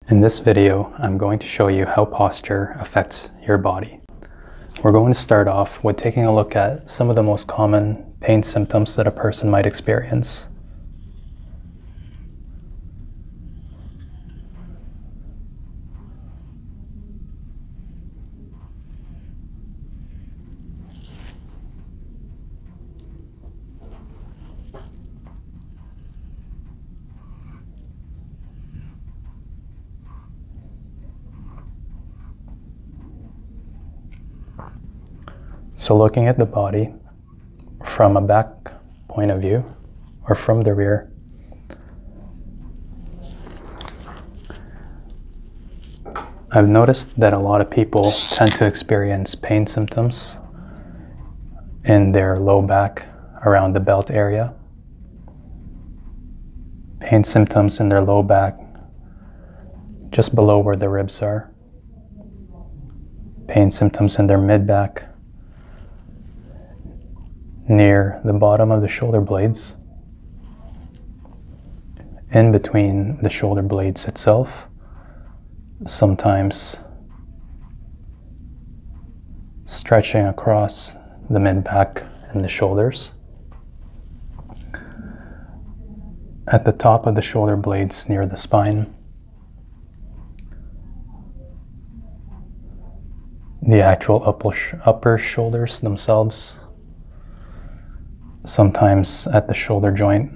In this video, I'm going to show you how posture affects your body. We're going to start off with taking a look at some of the most common pain symptoms that a person might experience. So looking at the body from a back point of view or from the rear, I've noticed that a lot of people tend to experience pain symptoms in their low back around the belt area, pain symptoms in their low back just below where the ribs are, pain symptoms in their mid back, near the bottom of the shoulder blades, in between the shoulder blades itself, sometimes stretching across the mid-back and the shoulders, at the top of the shoulder blades near the spine, the actual upper shoulders themselves, sometimes at the shoulder joint,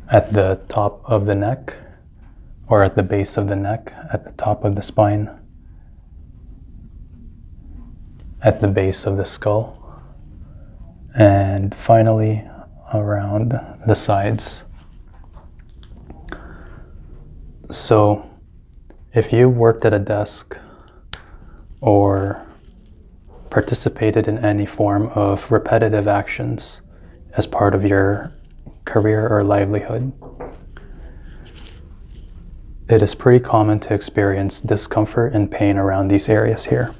at the top of the neck, or at the base of the neck, at the top of the spine, at the base of the skull, and finally around the sides. So if you worked at a desk or participated in any form of repetitive actions as part of your career or livelihood, it is pretty common to experience discomfort and pain around these areas here.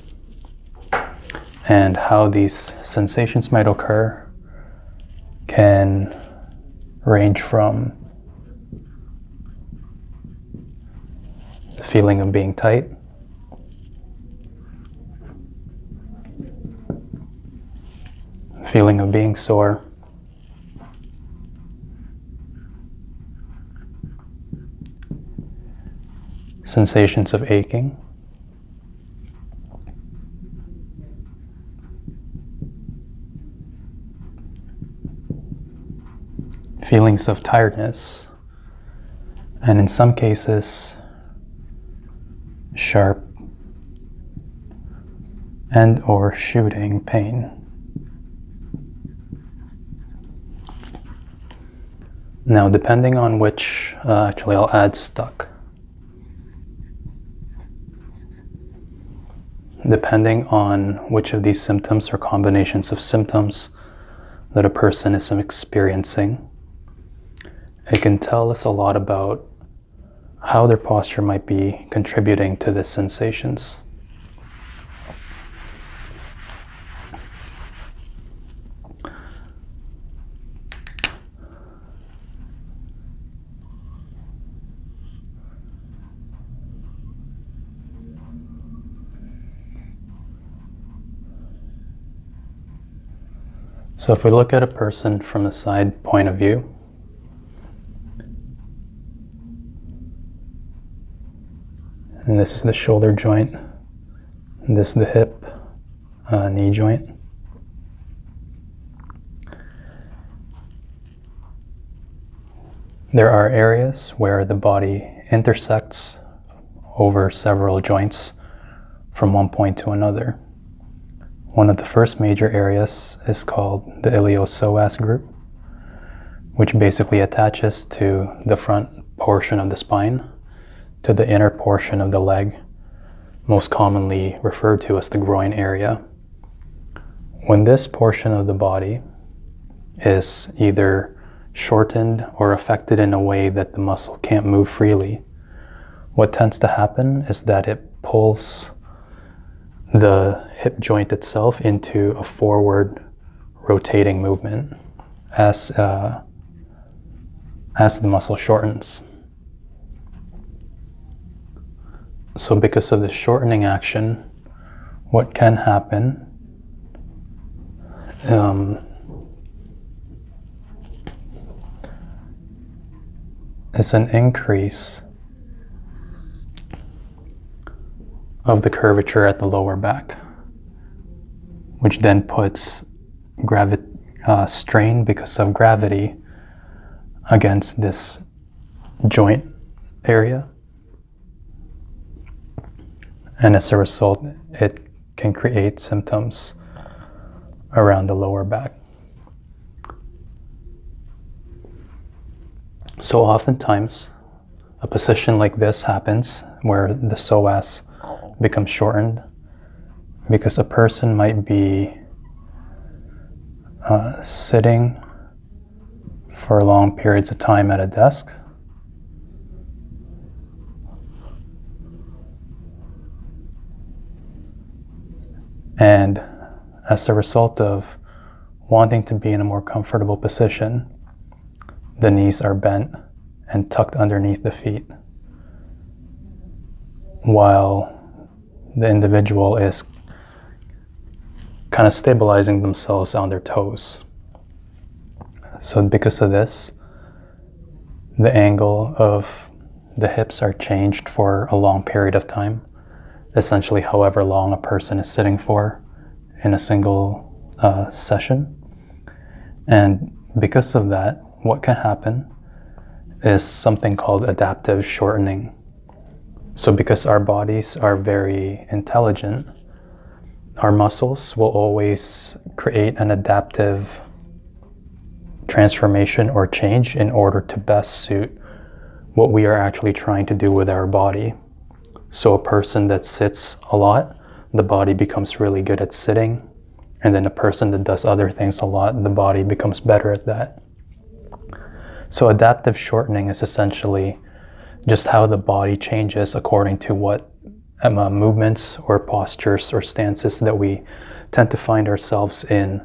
And how these sensations might occur can range from the feeling of being tight, feeling of being sore, sensations of aching, feelings of tiredness, and in some cases, sharp and or shooting pain. Now, depending on which, actually I'll add stuck. Depending on which of these symptoms or combinations of symptoms that a person is experiencing, it can tell us a lot about how their posture might be contributing to the sensations. So if we look at a person from a side point of view, and this is the shoulder joint, and this is the hip, knee joint. There are areas where the body intersects over several joints from one point to another. One of the first major areas is called the iliopsoas group, which basically attaches to the front portion of the spine, to the inner portion of the leg, most commonly referred to as the groin area. When this portion of the body is either shortened or affected in a way that the muscle can't move freely, what tends to happen is that it pulls the hip joint itself into a forward rotating movement as as the muscle shortens. So because of the shortening action, what can happen is an increase of the curvature at the lower back, which then puts strain because of gravity against this joint area. And as a result, it can create symptoms around the lower back. So oftentimes, a position like this happens where the psoas becomes shortened because a person might be sitting for long periods of time at a desk, and as a result of wanting to be in a more comfortable position, the knees are bent and tucked underneath the feet, while the individual is kind of stabilizing themselves on their toes. So because of this, the angle of the hips are changed for a long period of time, essentially however long a person is sitting for in a single session. And because of that, what can happen is something called adaptive shortening. So because our bodies are very intelligent, our muscles will always create an adaptive transformation or change in order to best suit what we are actually trying to do with our body. So a person that sits a lot, the body becomes really good at sitting. And then a person that does other things a lot, the body becomes better at that. So adaptive shortening is essentially just how the body changes according to what movements or postures or stances that we tend to find ourselves in,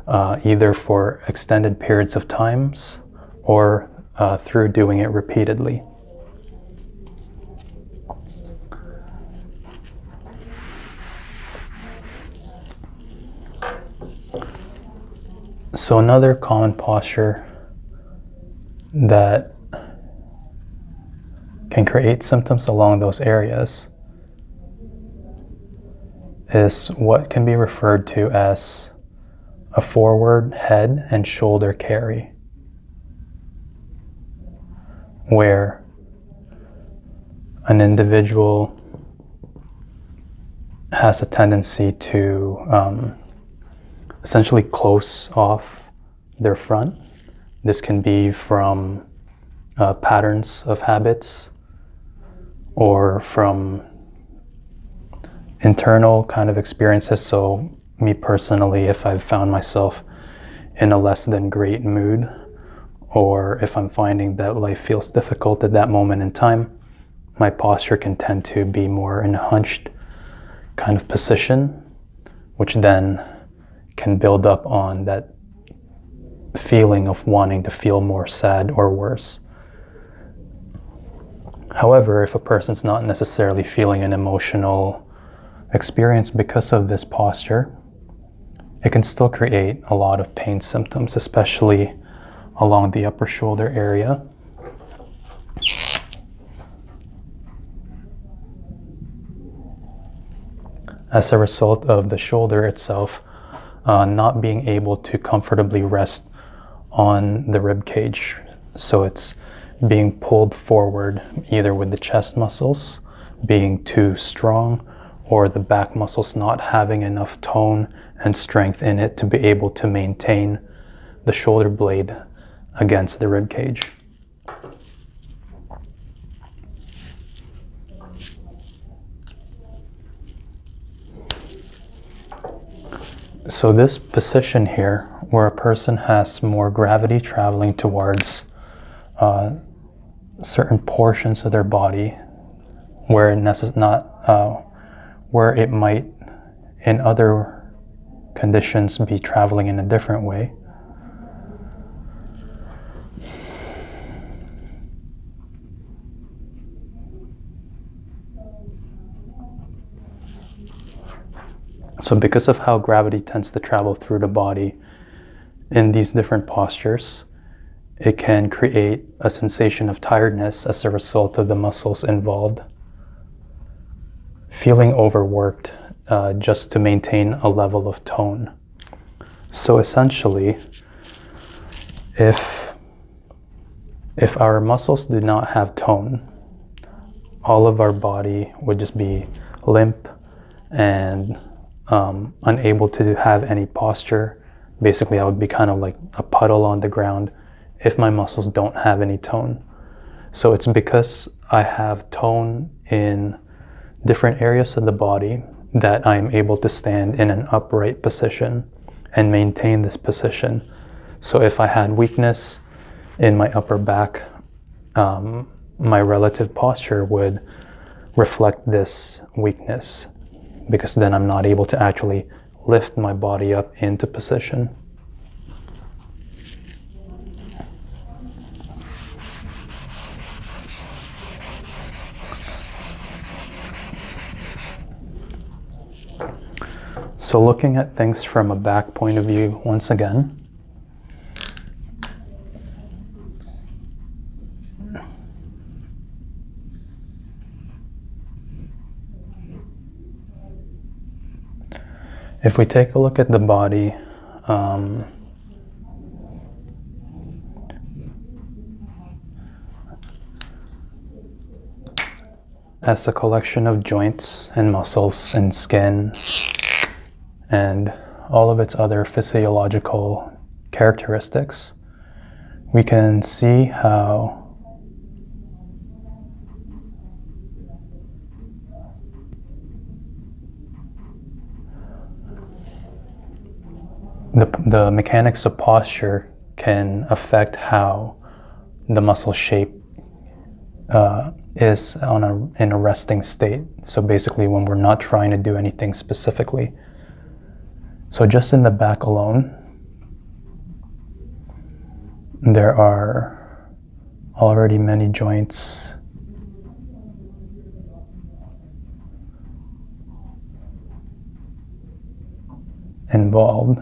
either for extended periods of times or through doing it repeatedly. So another common posture that can create symptoms along those areas is what can be referred to as a forward head and shoulder carry, where an individual has a tendency to essentially close off their front. This can be from patterns of habits or from internal kind of experiences. So me personally, if I've found myself in a less than great mood, or if I'm finding that life feels difficult at that moment in time, my posture can tend to be more in a hunched kind of position, which then can build up on that feeling of wanting to feel more sad or worse. However, if a person's not necessarily feeling an emotional experience because of this posture, it can still create a lot of pain symptoms, especially along the upper shoulder area. As a result of the shoulder itself not being able to comfortably rest on the rib cage. So it's being pulled forward either with the chest muscles being too strong or the back muscles not having enough tone and strength in it to be able to maintain the shoulder blade against the rib cage. So this position here, where a person has more gravity traveling towards certain portions of their body, where it might in other conditions be traveling in a different way. So because of how gravity tends to travel through the body in these different postures, it can create a sensation of tiredness as a result of the muscles involved feeling overworked just to maintain a level of tone. So essentially, if our muscles do not have tone, all of our body would just be limp and unable to have any posture. Basically, I would be kind of like a puddle on the ground if my muscles don't have any tone. So it's because I have tone in different areas of the body that I'm able to stand in an upright position and maintain this position. So if I had weakness in my upper back, my relative posture would reflect this weakness, because then I'm not able to actually lift my body up into position. So looking at things from a back point of view once again, if we take a look at the body, as a collection of joints and muscles and skin and all of its other physiological characteristics, we can see how the mechanics of posture can affect how the muscle shape is in a resting state. So basically when we're not trying to do anything specifically. So just in the back alone, there are already many joints involved.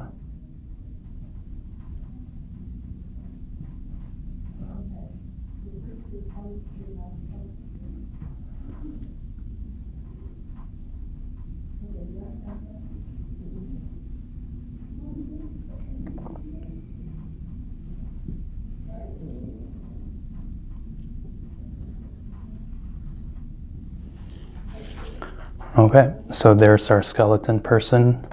Okay, so there's our skeleton person,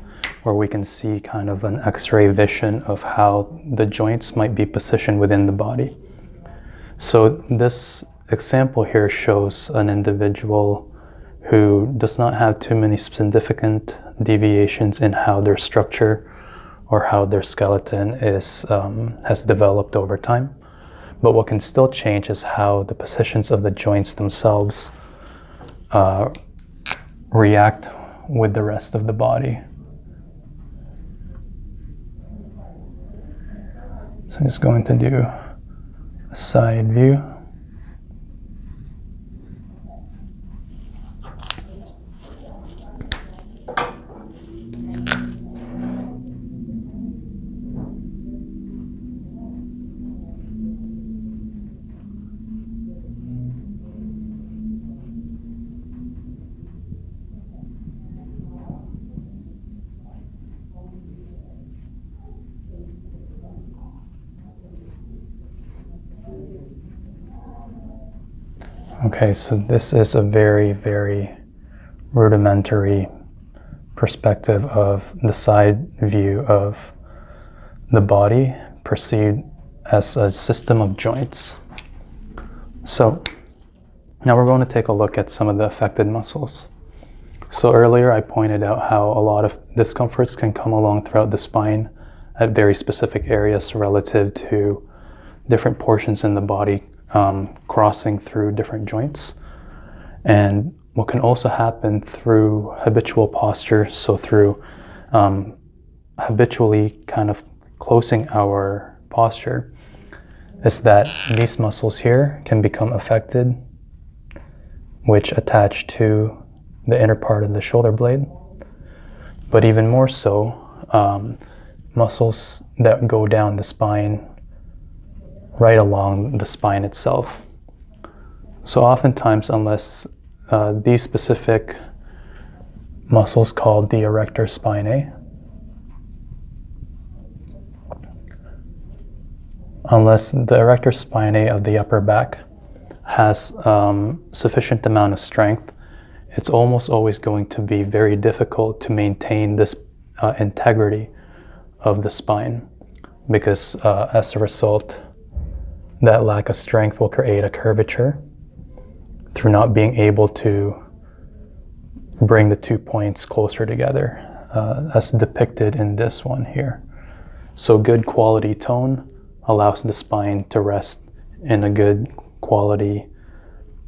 where we can see kind of an X-ray vision of how the joints might be positioned within the body. So this example here shows an individual who does not have too many significant deviations in how their structure or how their skeleton is has developed over time. But what can still change is how the positions of the joints themselves react with the rest of the body. So I'm just going to do a side view. Okay, so this is a very, very rudimentary perspective of the side view of the body perceived as a system of joints. So now we're going to take a look at some of the affected muscles. So earlier I pointed out how a lot of discomforts can come along throughout the spine at very specific areas relative to different portions in the body crossing through different joints. And what can also happen through habitual posture, so through habitually kind of closing our posture, is that these muscles here can become affected, which attach to the inner part of the shoulder blade. But even more so, muscles that go down the spine, right along the spine itself. So oftentimes, unless these specific muscles called the erector spinae, unless the erector spinae of the upper back has sufficient amount of strength, it's almost always going to be very difficult to maintain this integrity of the spine, because as a result, that lack of strength will create a curvature through not being able to bring the 2 points closer together, as depicted in this one here. So good quality tone allows the spine to rest in a good quality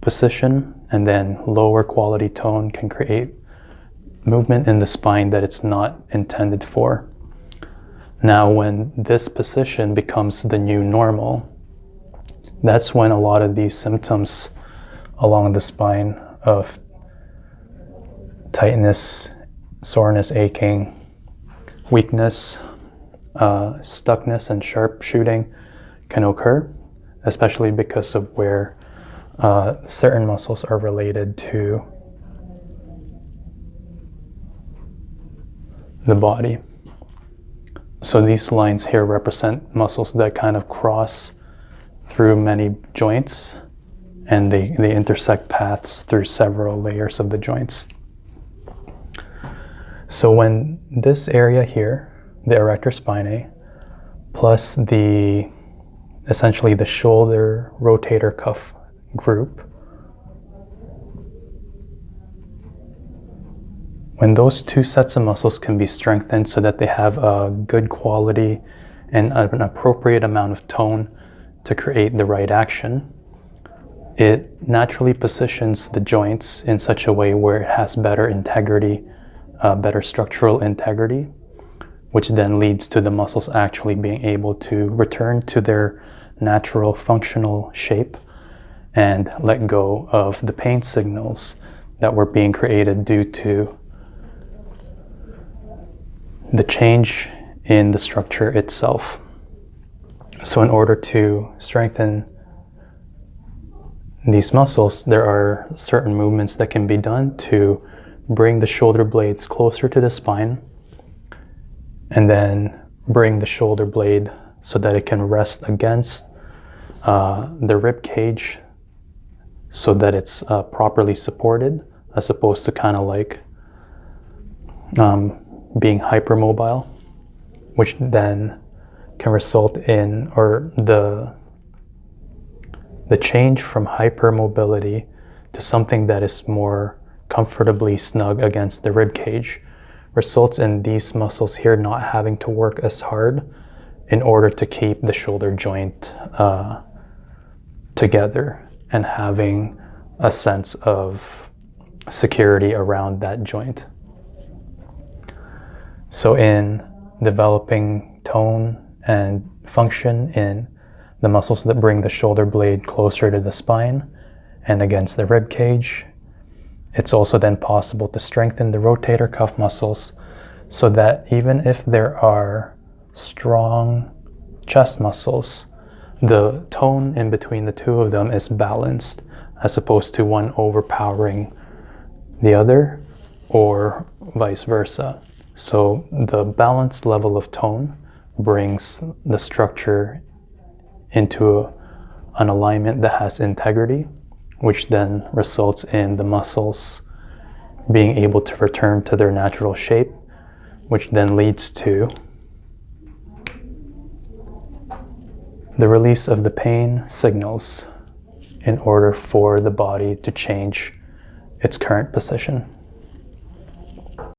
position, and then lower quality tone can create movement in the spine that it's not intended for. Now, when this position becomes the new normal, that's when a lot of these symptoms along the spine of tightness, soreness, aching, weakness, stuckness, and sharp shooting can occur, especially because of where certain muscles are related to the body. So these lines here represent muscles that kind of cross through many joints, and they intersect paths through several layers of the joints. So when this area here, the erector spinae, plus essentially the shoulder rotator cuff group, when those two sets of muscles can be strengthened so that they have a good quality and an appropriate amount of tone to create the right action, it naturally positions the joints in such a way where it has better integrity, better structural integrity, which then leads to the muscles actually being able to return to their natural functional shape and let go of the pain signals that were being created due to the change in the structure itself. So in order to strengthen these muscles, there are certain movements that can be done to bring the shoulder blades closer to the spine, and then bring the shoulder blade so that it can rest against the rib cage so that it's properly supported, as opposed to kind of like being hypermobile, which then can result in, or the change from hypermobility to something that is more comfortably snug against the rib cage results in these muscles here not having to work as hard in order to keep the shoulder joint together and having a sense of security around that joint. So in developing tone and function in the muscles that bring the shoulder blade closer to the spine and against the rib cage, it's also then possible to strengthen the rotator cuff muscles so that even if there are strong chest muscles, the tone in between the two of them is balanced, as opposed to one overpowering the other or vice versa. So the balanced level of tone brings the structure into an alignment that has integrity, which then results in the muscles being able to return to their natural shape, which then leads to the release of the pain signals in order for the body to change its current position.